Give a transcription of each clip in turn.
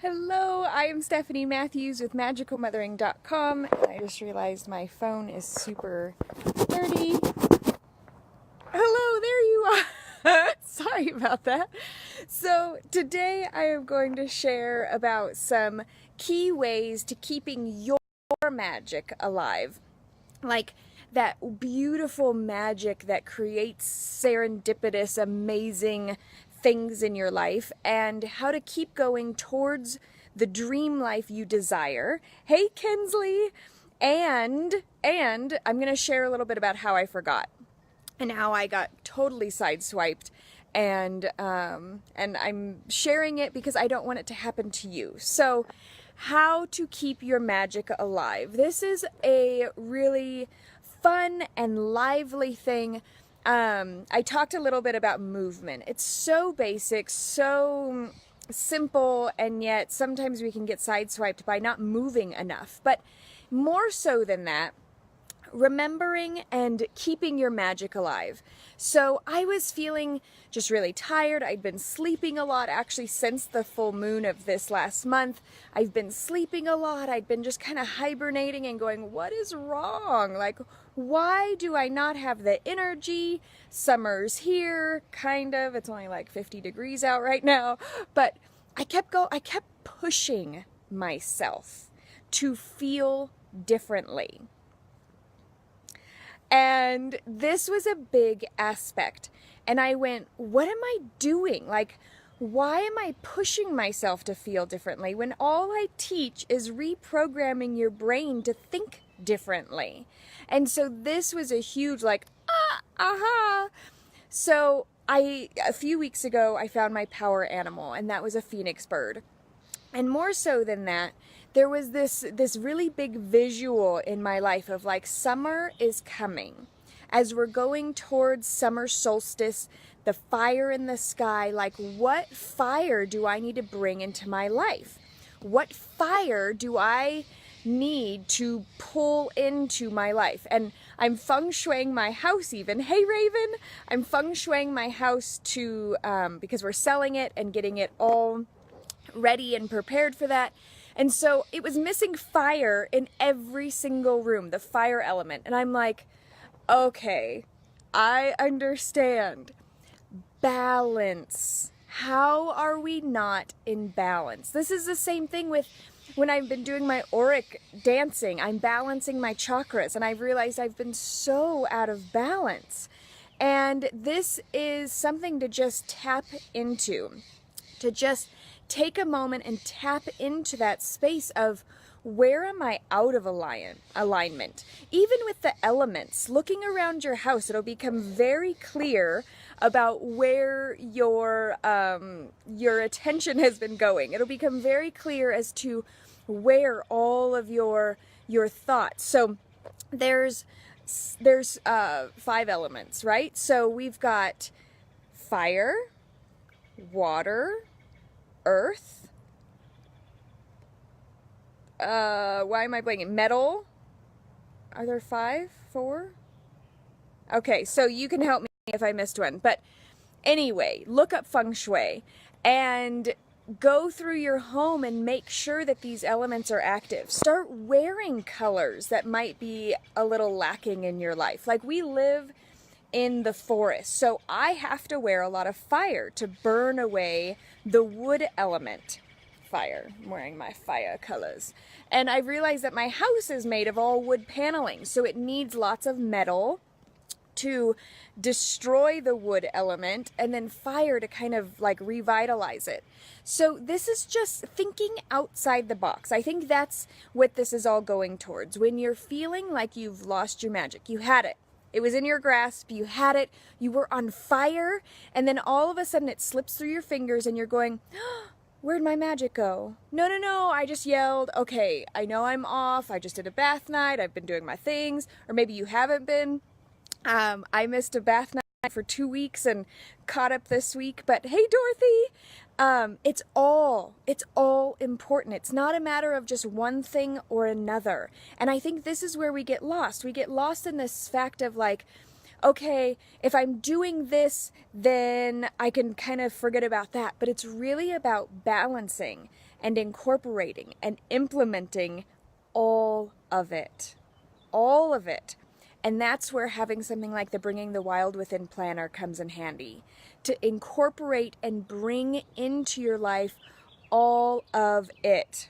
Hello, I am Stephanie Matthews with magicalmothering.com. I just realized my phone is super dirty. Hello, there you are. Sorry about that. So today I am going to share about some key ways to keeping your magic alive. Like that beautiful magic that creates serendipitous, amazing things in your life, and how to keep going towards the dream life you desire. Hey, Kinsley! And I'm going to share a little bit about how I forgot and how I got totally sideswiped, and I'm sharing it because I don't want it to happen to you. So, how to keep your magic alive. This is a really fun and lively thing. I talked a little bit about movement. It's so basic, so simple, and yet sometimes we can get sideswiped by not moving enough. But more so than that, remembering and keeping your magic alive. So I was feeling just really tired. I'd been sleeping a lot actually since the full moon of this last month. I've been sleeping a lot. I'd been just kind of hibernating and going, what is wrong? Like, why do I not have the energy? Summer's here, kind of. It's only like 50 degrees out right now. But I kept pushing myself to feel differently. And this was a big aspect. And I went, what am I doing? Like, why am I pushing myself to feel differently when all I teach is reprogramming your brain to think differently? And so this was a huge aha. So a few weeks ago, I found my power animal, and that was a phoenix bird. And more so than that, there was this really big visual in my life of like, summer is coming. As we're going towards summer solstice, the fire in the sky, like, what fire do I need to bring into my life? What fire do I need to pull into my life? And I'm feng shuiing my house even. Hey, Raven! I'm feng shuiing my house to, because we're selling it and getting it all ready and prepared for that. And so it was missing fire in every single room, the fire element. And I'm like, okay, I understand. Balance. How are we not in balance? This is the same thing with when I've been doing my auric dancing. I'm balancing my chakras, and I've realized I've been so out of balance. And this is something to just tap into, to just take a moment and tap into that space of, where am I out of alignment? Even with the elements, looking around your house, it'll become very clear about where your attention has been going. It'll become very clear as to where all of your thoughts. So there's 5 elements, right? So we've got fire, water, earth, why am I blanking? Metal. Are there 5? 4? Okay, so you can help me if I missed one. But anyway, look up feng shui and go through your home and make sure that these elements are active. Start wearing colors that might be a little lacking in your life. Like, we live in the forest, so I have to wear a lot of fire to burn away the wood element. Fire. I'm wearing my fire colors. And I realized that my house is made of all wood paneling, so it needs lots of metal to destroy the wood element, and then fire to kind of like revitalize it. So this is just thinking outside the box. I think that's what this is all going towards. When you're feeling like you've lost your magic, you had it. It was in your grasp, you had it, you were on fire, and then all of a sudden it slips through your fingers and you're going, oh, where'd my magic go? No, I just yelled. Okay, I know I'm off. I just did a bath night. I've been doing my things. Or maybe you haven't been. I missed a bath night for 2 weeks and caught up this week. But hey, Dorothy, it's all important. It's not a matter of just one thing or another. And I think this is where we get lost. We get lost in this fact of like, okay, if I'm doing this, then I can kind of forget about that. But it's really about balancing and incorporating and implementing all of it. All of it. And that's where having something like the Bringing the Wild Within planner comes in handy. To incorporate and bring into your life all of it.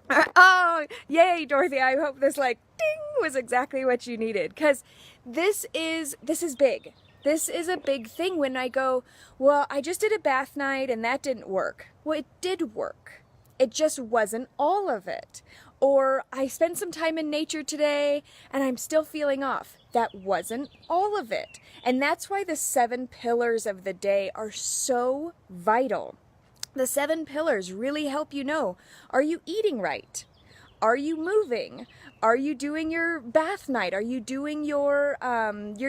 Oh, yay, Dorothy. I hope this like ding was exactly what you needed, because this is big. This is a big thing when I go, well, I just did a bath night and that didn't work. Well, it did work. It just wasn't all of it. Or I spent some time in nature today and I'm still feeling off. That wasn't all of it. And that's why the 7 pillars of the day are so vital. The 7 pillars really help you know, are you eating right? Are you moving? Are you doing your bath night? Are you doing your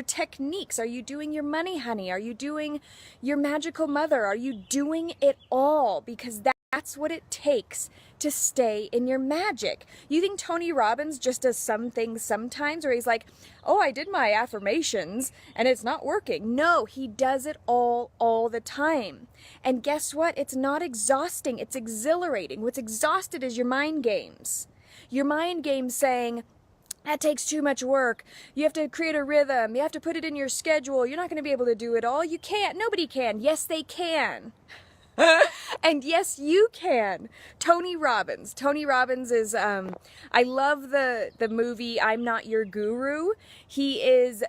techniques? Are you doing your money honey? Are you doing your magical mother? Are you doing it all? Because that's what it takes to stay in your magic. You think Tony Robbins just does some things sometimes, or he's like, oh, I did my affirmations and it's not working. No, he does it all the time. And guess what? It's not exhausting. It's exhilarating. What's exhausted is your mind games. Your mind games saying, that takes too much work. You have to create a rhythm. You have to put it in your schedule. You're not going to be able to do it all. You can't. Nobody can. Yes, they can. And yes, you can. Tony Robbins. Tony Robbins is, I love the movie I'm Not Your Guru. He is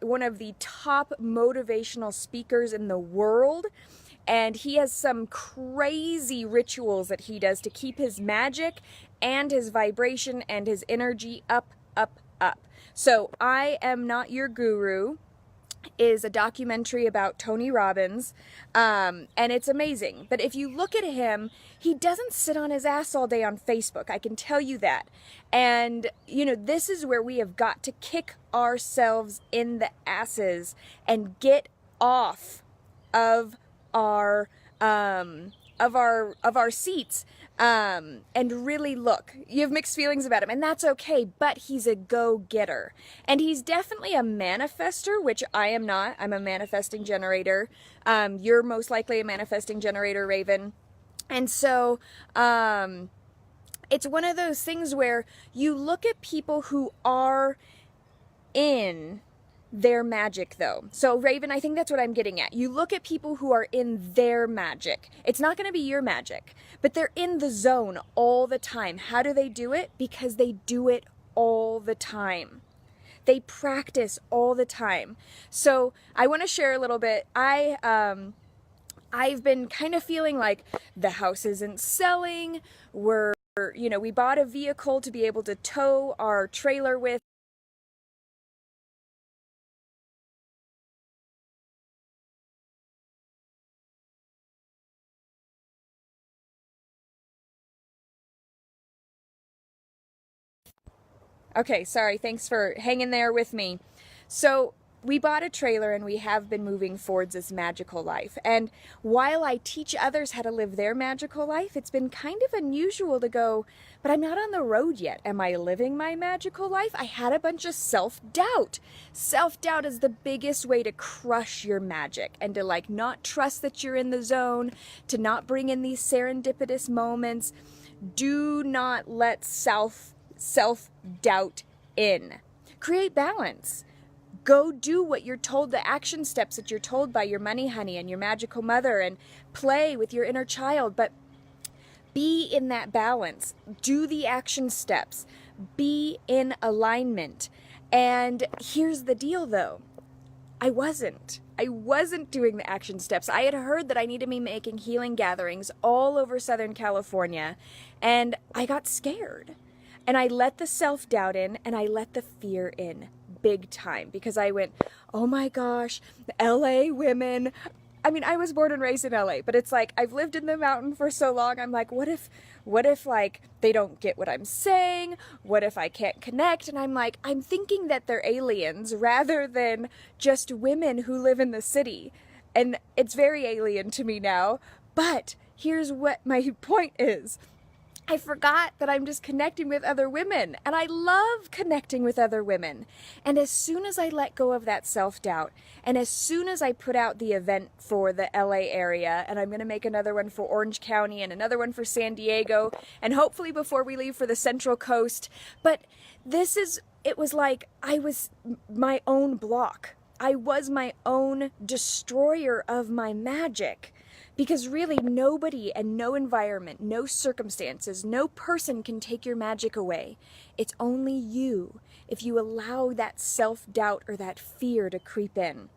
one of the top motivational speakers in the world. And he has some crazy rituals that he does to keep his magic and his vibration and his energy up, up, up. So I Am Not Your Guru is a documentary about Tony Robbins, and it's amazing. But if you look at him, he doesn't sit on his ass all day on Facebook. I can tell you that. And, you know, this is where we have got to kick ourselves in the asses and get off of our seats, and really look. You have mixed feelings about him, and that's okay, but he's a go-getter. And he's definitely a manifester, which I am not. I'm a manifesting generator. You're most likely a manifesting generator, Raven. And so, it's one of those things where you look at people who are in their magic, though. So Raven, I think that's what I'm getting at. You look at people who are in their magic. It's not going to be your magic, but they're in the zone all the time. How do they do it? Because they do it all the time. They practice all the time. So I want to share a little bit. I've been kind of feeling like the house isn't selling. We bought a vehicle to be able to tow our trailer with. Okay, sorry, thanks for hanging there with me. So we bought a trailer and we have been moving towards this magical life. And while I teach others how to live their magical life, it's been kind of unusual to go, but I'm not on the road yet. Am I living my magical life? I had a bunch of self-doubt. Self-doubt is the biggest way to crush your magic and to not trust that you're in the zone, to not bring in these serendipitous moments. Do not let self-doubt in. Create balance. Go do what you're told, the action steps that you're told by your money honey and your magical mother, and play with your inner child, but be in that balance. Do the action steps. Be in alignment. And here's the deal though. I wasn't doing the action steps. I had heard that I needed to be making healing gatherings all over Southern California, and I got scared. And I let the self-doubt in, and I let the fear in big time, because I went, oh my gosh, LA women. I mean, I was born and raised in LA, but it's like, I've lived in the mountain for so long. I'm like, what if they don't get what I'm saying? What if I can't connect? And I'm like, I'm thinking that they're aliens rather than just women who live in the city. And it's very alien to me now. But here's what my point is. I forgot that I'm just connecting with other women, and I love connecting with other women. And as soon as I let go of that self-doubt, and as soon as I put out the event for the LA area, and I'm going to make another one for Orange County and another one for San Diego, and hopefully before we leave for the Central Coast, but it was like I was my own block. I was my own destroyer of my magic. Because really nobody and no environment, no circumstances, no person can take your magic away. It's only you if you allow that self-doubt or that fear to creep in.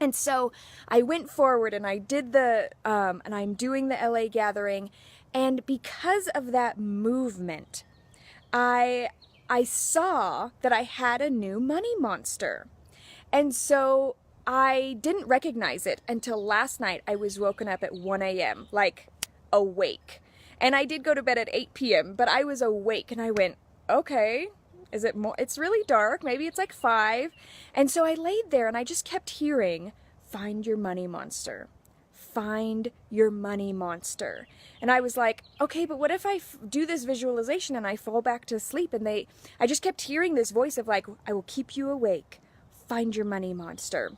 And so I went forward and I did and I'm doing the LA gathering. And because of that movement, I saw that I had a new money monster. And so I didn't recognize it until last night. I was woken up at 1 a.m., like awake. And I did go to bed at 8 p.m., but I was awake and I went, okay, is it more? It's really dark. Maybe it's like 5. And so I laid there and I just kept hearing, find your money monster. Find your money monster. And I was like, okay, but what if I do this visualization and I fall back to sleep? And I just kept hearing this voice of like, I will keep you awake. Find your money monster.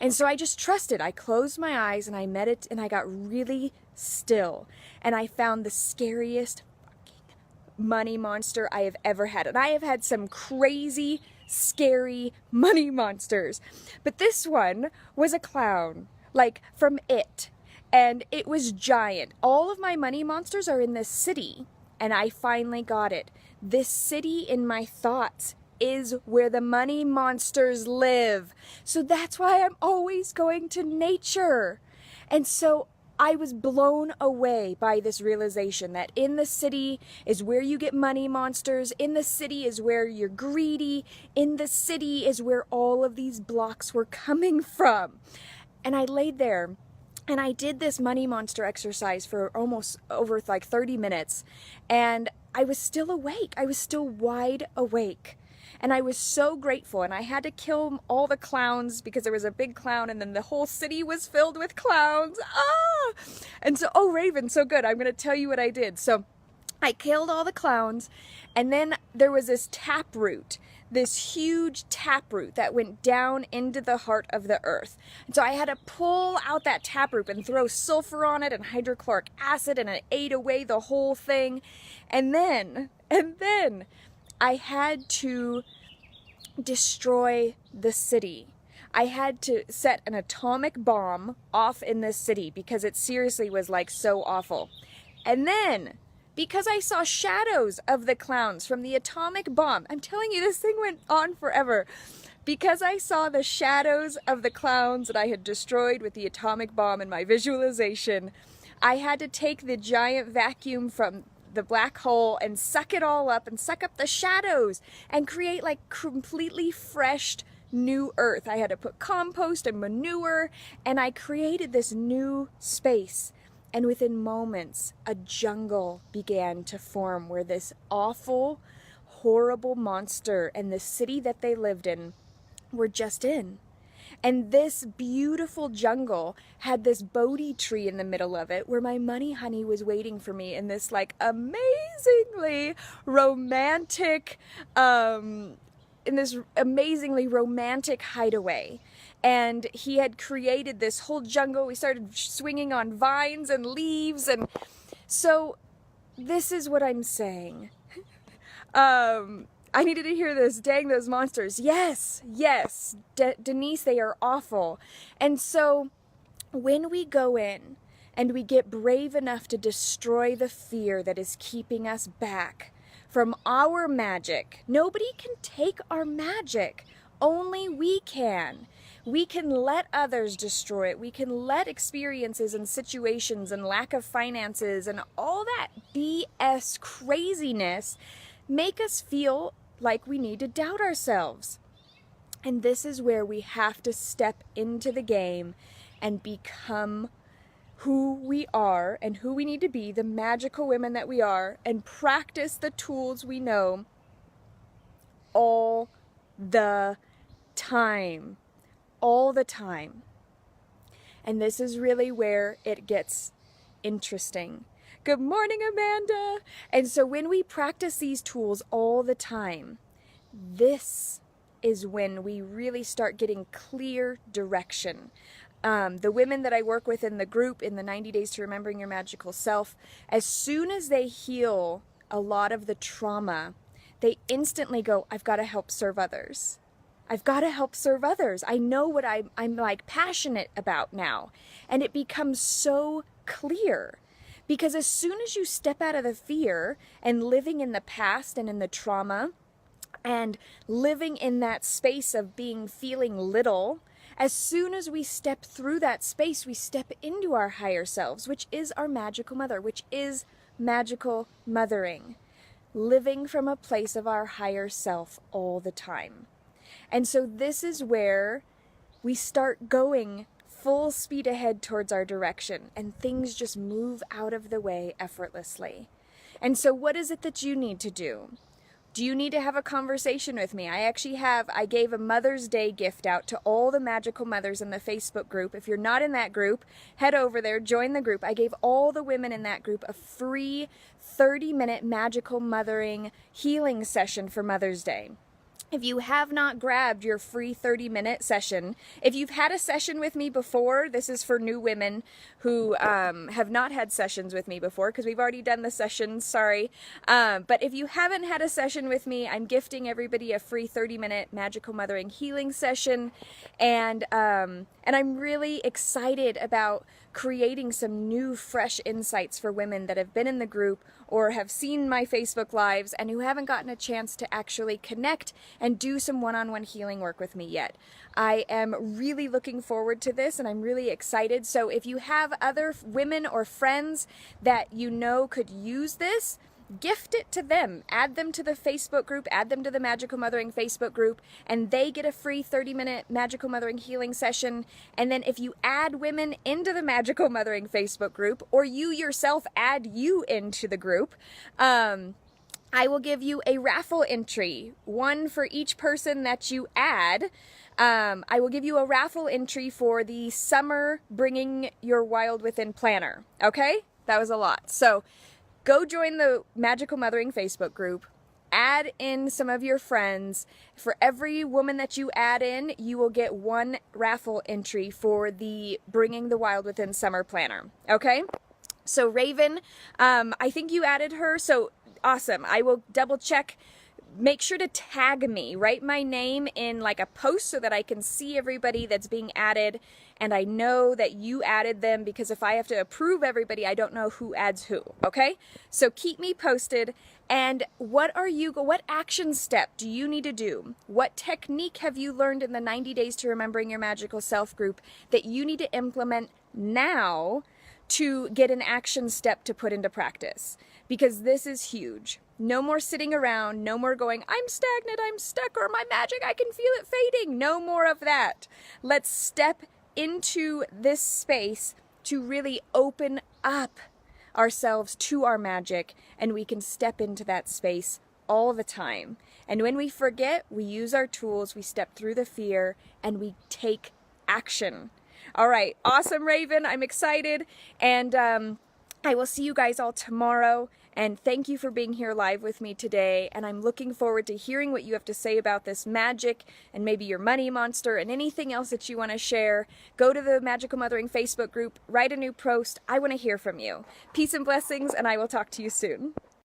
And so I just trusted. I closed my eyes and I meditated and I got really still. And I found the scariest fucking money monster I have ever had. And I have had some crazy, scary money monsters. But this one was a clown, like from It. And it was giant. All of my money monsters are in this city. And I finally got it. This city in my thoughts is where the money monsters live. So that's why I'm always going to nature. And so I was blown away by this realization that in the city is where you get money monsters. In the city is where you're greedy. In the city is where all of these blocks were coming from. And I laid there and I did this money monster exercise for almost over like 30 minutes. And I was still awake. I was still wide awake. And I was so grateful, and I had to kill all the clowns because there was a big clown and then the whole city was filled with clowns. Ah! And so, oh, Raven, so good. I'm going to tell you what I did. So I killed all the clowns, and then there was this taproot, this huge taproot that went down into the heart of the earth. And so I had to pull out that taproot and throw sulfur on it and hydrochloric acid, and it ate away the whole thing. And then I had to destroy the city. I had to set an atomic bomb off in this city because it seriously was like so awful. And then, because I saw shadows of the clowns from the atomic bomb, I'm telling you, this thing went on forever. Because I saw the shadows of the clowns that I had destroyed with the atomic bomb in my visualization, I had to take the giant vacuum from the black hole and suck it all up and suck up the shadows and create like completely fresh new earth. I had to put compost and manure, and I created this new space. And within moments, a jungle began to form where this awful, horrible monster and the city that they lived in were just in. And this beautiful jungle had this Bodhi tree in the middle of it where my money honey was waiting for me in this like amazingly romantic, hideaway. And he had created this whole jungle. We started swinging on vines and leaves. And so this is what I'm saying. I needed to hear this. Dang those monsters. Yes, yes. Denise, they are awful. And so when we go in and we get brave enough to destroy the fear that is keeping us back from our magic, nobody can take our magic. Only we can. We can let others destroy it. We can let experiences and situations and lack of finances and all that BS craziness make us feel like we need to doubt ourselves. And this is where we have to step into the game and become who we are and who we need to be, the magical women that we are, and practice the tools we know all the time. All the time. And this is really where it gets interesting. Good morning, Amanda. And so when we practice these tools all the time, this is when we really start getting clear direction. The women that I work with in the group in the 90 Days to Remembering Your Magical Self, as soon as they heal a lot of the trauma, they instantly go, I've got to help serve others. I've got to help serve others. I know what I'm like passionate about now. And it becomes so clear. Because as soon as you step out of the fear and living in the past and in the trauma and living in that space of feeling little, as soon as we step through that space, we step into our higher selves, which is our magical mother, which is magical mothering. Living from a place of our higher self all the time. And so this is where we start going full speed ahead towards our direction and things just move out of the way effortlessly. And so what is it that you need to do? Do you need to have a conversation with me? I gave a Mother's Day gift out to all the magical mothers in the Facebook group. If you're not in that group, head over there, join the group. I gave all the women in that group a free 30-minute magical mothering healing session for Mother's Day. If you have not grabbed your free 30-minute session, if you've had a session with me before, this is for new women who have not had sessions with me before, because we've already done the sessions, sorry. But if you haven't had a session with me, I'm gifting everybody a free 30-minute magical mothering healing session. And I'm really excited about creating some new, fresh insights for women that have been in the group or have seen my Facebook Lives and who haven't gotten a chance to actually connect and do some one-on-one healing work with me yet. I am really looking forward to this and I'm really excited. So if you have other women or friends that you know could use this, gift it to them. Add them to the Facebook group, add them to the Magical Mothering Facebook group, and they get a free 30-minute Magical Mothering healing session. And then if you add women into the Magical Mothering Facebook group, or you yourself add you into the group, I will give you a raffle entry, one for each person that you add. I will give you a raffle entry for the Summer Bringing Your Wild Within Planner. Okay? That was a lot. So go join the Magical Mothering Facebook group, add in some of your friends. For every woman that you add in, you will get one raffle entry for the Bringing the Wild Within Summer Planner. Okay? So Raven, I think you added her, so awesome. I will double check. Make sure to tag me, write my name in like a post so that I can see everybody that's being added and I know that you added them, because if I have to approve everybody, I don't know who adds who, okay? So keep me posted. And what action step do you need to do? What technique have you learned in the 90 Days to Remembering Your Magical Self group that you need to implement now to get an action step to put into practice? Because this is huge. No more sitting around, no more going, I'm stagnant, I'm stuck, or my magic, I can feel it fading. No more of that. Let's step into this space to really open up ourselves to our magic, and we can step into that space all the time. And when we forget, we use our tools, we step through the fear, and we take action. All right, awesome, Raven. I'm excited, and I will see you guys all tomorrow. And thank you for being here live with me today. And I'm looking forward to hearing what you have to say about this magic and maybe your money monster and anything else that you want to share. Go to the Magical Mothering Facebook group, write a new post. I want to hear from you. Peace and blessings, and I will talk to you soon.